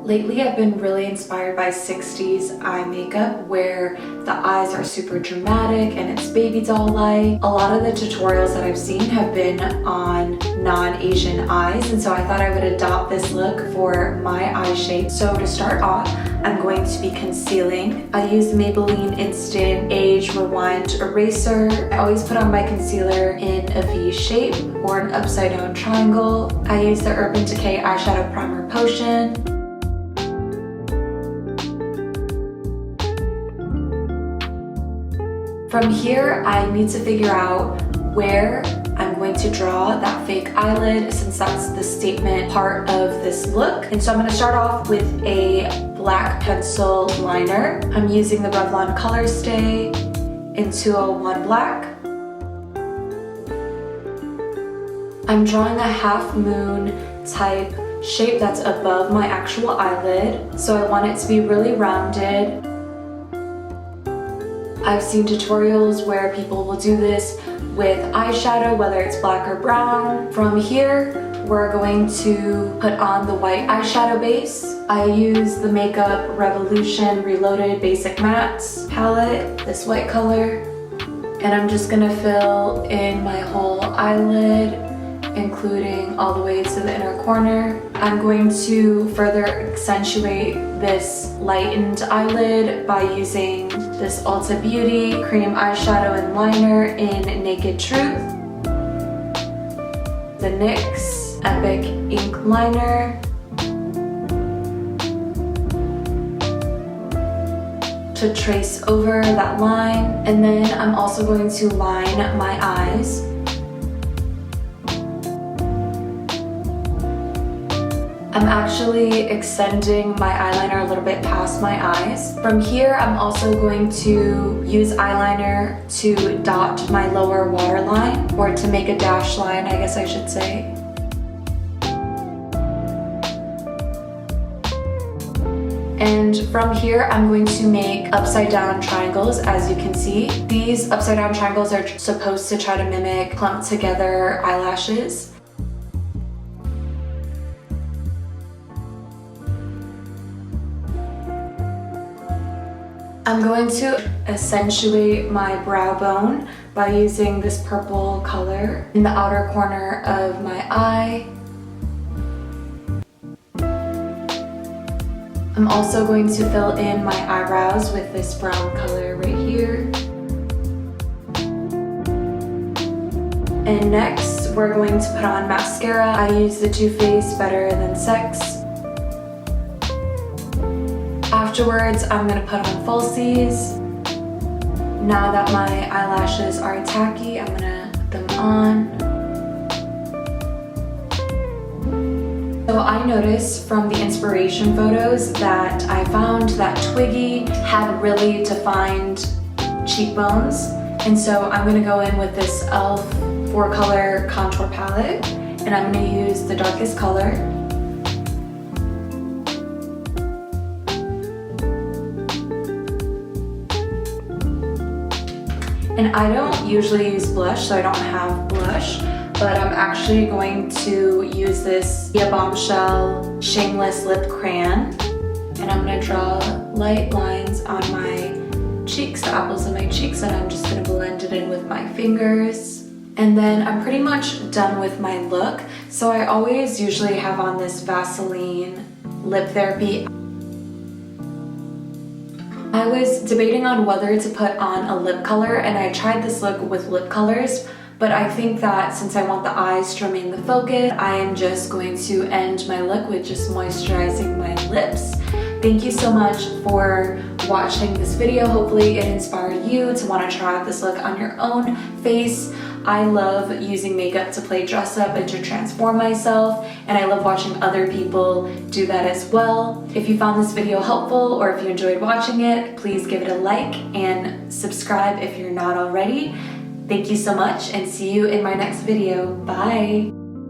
Lately, I've been really inspired by 60s eye makeup where the eyes are super dramatic and it's baby doll-like. A lot of the tutorials that I've seen have been on non-Asian eyes, and so I thought I would adopt this look for my eye shape. So to start off, I'm going to be concealing. I use the Maybelline Instant Age Rewind Eraser. I always put on my concealer in a V shape or an upside down triangle. I use the Urban Decay Eyeshadow Primer Potion. From here, I need to figure out where I'm going to draw that fake eyelid, since that's the statement part of this look. And so I'm going to start off with a black pencil liner. I'm using the Revlon Colorsty in 201 Black. I'm drawing a half moon type shape that's above my actual eyelid, so I want it to be really rounded. I've seen tutorials where people will do this with eyeshadow, whether it's black or brown. From here, we're going to put on the white eyeshadow base. I use the Makeup Revolution Reloaded Basic Mattes palette, this white color, and I'm just gonna fill in my whole eyelid, including all the way to the inner corner. I'm going to further accentuate this lightened eyelid by using this Ultabeauty Cream Eyeshadow and Liner in Naked Truth, the NYX Epic Ink Liner, to trace over that line, and then I'm also going to line my eyes. I'm actually extending my eyeliner a little bit past my eyes. From here, I'm also going to use eyeliner to dot my lower waterline, or to make a dash line, I guess I should say. And from here, I'm going to make upside down triangles, as you can see. These upside down triangles are supposed to try to mimic clumped together eyelashes. I'm going to accentuate my brow bone by using this purple color in the outer corner of my eye. I'm also going to fill in my eyebrows with this brown color right here. And next, we're going to put on mascara. I use the Too Faced Better Than Sex. Afterwards, I'm going to put on falsies. Now that my eyelashes are tacky, I'm going to put them on. So I noticed from the inspiration photos that I found that Twiggy had really defined cheekbones. And so I'm going to go in with this e.l.f. 4-color contour palette, and I'm going to use the darkest color. And I don't usually use blush, so I don't have blush, but I'm actually going to use this Bombshell Shameless Lip Crayon, and I'm going to draw light lines on my cheeks, the apples of my cheeks, and I'm just going to blend it in with my fingers. And then I'm pretty much done with my look, so I always usually have on this Vaseline Lip Therapy. I was debating on whether to put on a lip color, and I tried this look with lip colors, but I think that since I want the eyes to remain the focus, I am just going to end my look with just moisturizing my lips. Thank you so much for watching this video. Hopefully it inspired you to want to try out this look on your own face. I love using makeup to play dress up and to transform myself, and I love watching other people do that as well. If you found this video helpful, or if you enjoyed watching it, please give it a like and subscribe if you're not already. Thank you so much, and see you in my next video. Bye!